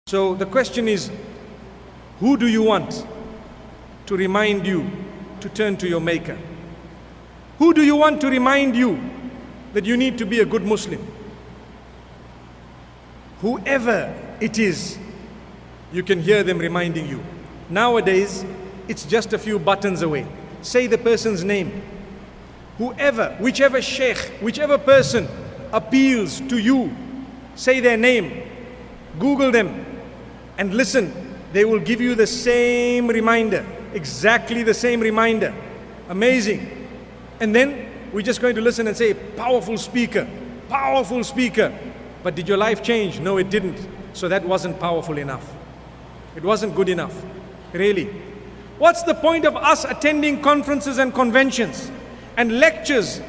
So the question is, who do you want to remind you to turn to your Maker? Who do you want to remind you that you need to be a good Muslim? Whoever it is, you can hear them reminding you. Nowadays, it's just a few buttons away. Say the person's name. Whoever, whichever sheikh, whichever person appeals to you, say their name, Google them, and listen. They will give you the same reminder, exactly the same reminder. Amazing. And then we're just going to listen and say, powerful speaker, powerful speaker. But did your life change? No, it didn't. So that wasn't powerful enough. It wasn't good enough. Really. What's the point of us attending conferences and conventions and lectures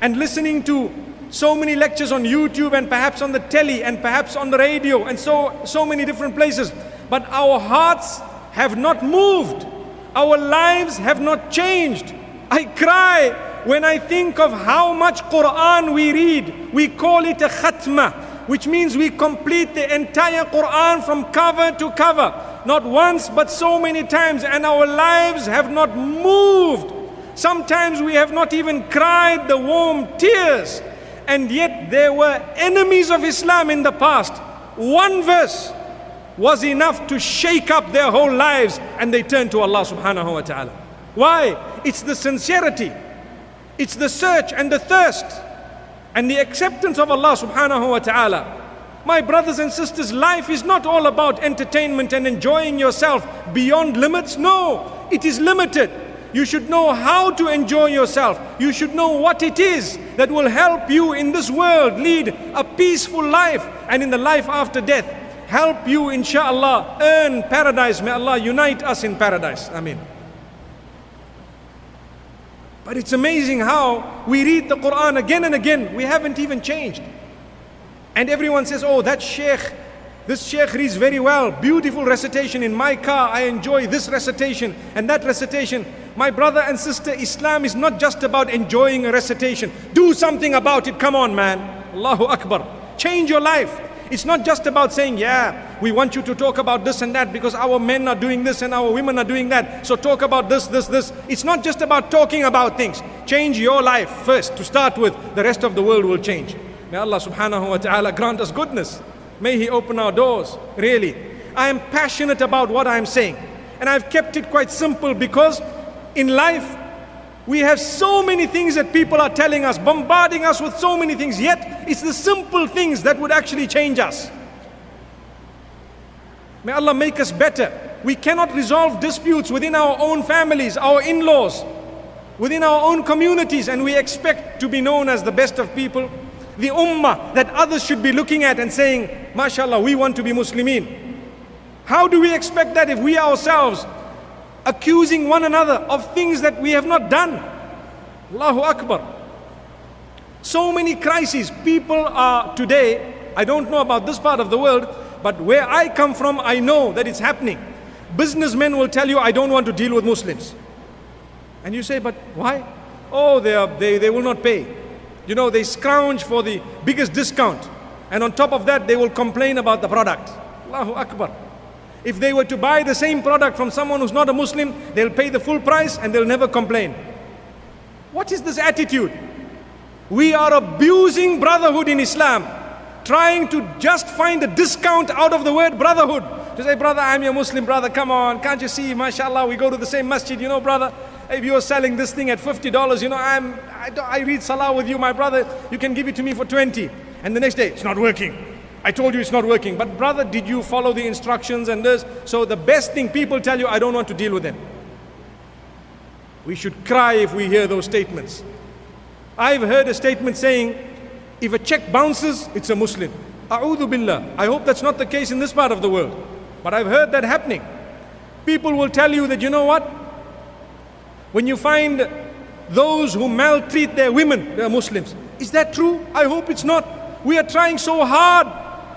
and listening to so many lectures on YouTube and perhaps on the telly and perhaps on the radio and so many different places, but our hearts have not moved. Our lives have not changed. I cry when I think of how much Quran we read. We call it a khatma, which means we complete the entire Quran from cover to cover. Not once, but so many times, and our lives have not moved. Sometimes we have not even cried the warm tears. And yet there were enemies of Islam in the past. One verse was enough to shake up their whole lives, and they turned to Allah subhanahu wa ta'ala. Why? It's the sincerity. It's the search and the thirst and the acceptance of Allah subhanahu wa ta'ala. My brothers and sisters, life is not all about entertainment and enjoying yourself beyond limits. No, it is limited. You should know how to enjoy yourself. You should know what it is that will help you in this world lead a peaceful life, and in the life after death help you, inshallah, earn paradise. May Allah unite us in paradise. Ameen. But it's amazing how we read the Quran again and again. We haven't even changed. And everyone says, oh, that sheikh, this sheikh reads very well, beautiful recitation. In my car, I enjoy this recitation and that recitation. My brother and sister, Islam is not just about enjoying a recitation. Do something about it. Come on, man. Allahu Akbar. Change your life. It's not just about saying, yeah, we want you to talk about this and that because our men are doing this and our women are doing that. So talk about this. It's not just about talking about things. Change your life first to start with. The rest of the world will change. May Allah subhanahu wa ta'ala grant us goodness. May He open our doors. Really. I am passionate about what I am saying. And I've kept it quite simple because in life, we have so many things that people are telling us, bombarding us with so many things, yet it's the simple things that would actually change us. May Allah make us better. We cannot resolve disputes within our own families, our in-laws, within our own communities, and we expect to be known as the best of people. The ummah that others should be looking at and saying, mashallah, we want to be Muslimin. How do we expect that if we ourselves accusing one another of things that we have not done? Allahu Akbar. So many crises. People are today, I don't know about this part of the world, but where I come from, I know that it's happening. Businessmen will tell you, I don't want to deal with Muslims. And you say, but why? Oh, they will not pay. You know, they scrounge for the biggest discount. And on top of that, they will complain about the product. Allahu Akbar. If they were to buy the same product from someone who's not a Muslim, they'll pay the full price and they'll never complain. What is this attitude? We are abusing brotherhood in Islam, trying to just find a discount out of the word brotherhood. To say, brother, I'm your Muslim brother, come on, can't you see, mashallah, we go to the same masjid, you know, brother, if you're selling this thing at $50, you know, I read salah with you, my brother, you can give it to me for 20. And the next day, it's not working. I told you it's not working. But brother, did you follow the instructions and this? So the best thing, people tell you, I don't want to deal with them. We should cry if we hear those statements. I've heard a statement saying, if a check bounces, it's a Muslim. A'udhu billah. I hope that's not the case in this part of the world. But I've heard that happening. People will tell you that, you know what? When you find those who maltreat their women, they are Muslims. Is that true? I hope it's not. We are trying so hard.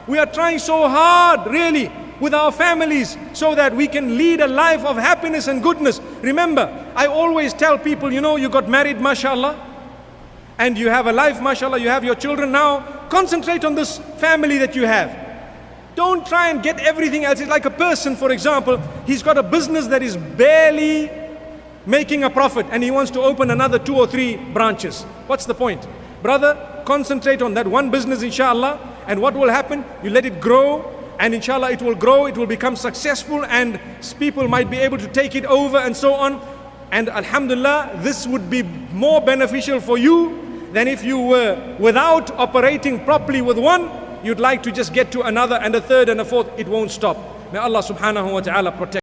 We are trying so hard, really, with our families so that we can lead a life of happiness and goodness. Remember, I always tell people, you know, you got married, mashallah, and you have a life, mashallah, you have your children now. Concentrate on this family that you have. Don't try and get everything else. It's like a person, for example, he's got a business that is barely making a profit and he wants to open another 2 or 3 branches. What's the point? Brother, concentrate on that one business, inshallah, and what will happen? You let it grow, and inshallah it will grow, it will become successful, and people might be able to take it over and so on. And alhamdulillah, this would be more beneficial for you than if you were without operating properly with one. You'd like to just get to another and a third and a fourth. It won't stop. May Allah subhanahu wa ta'ala protect.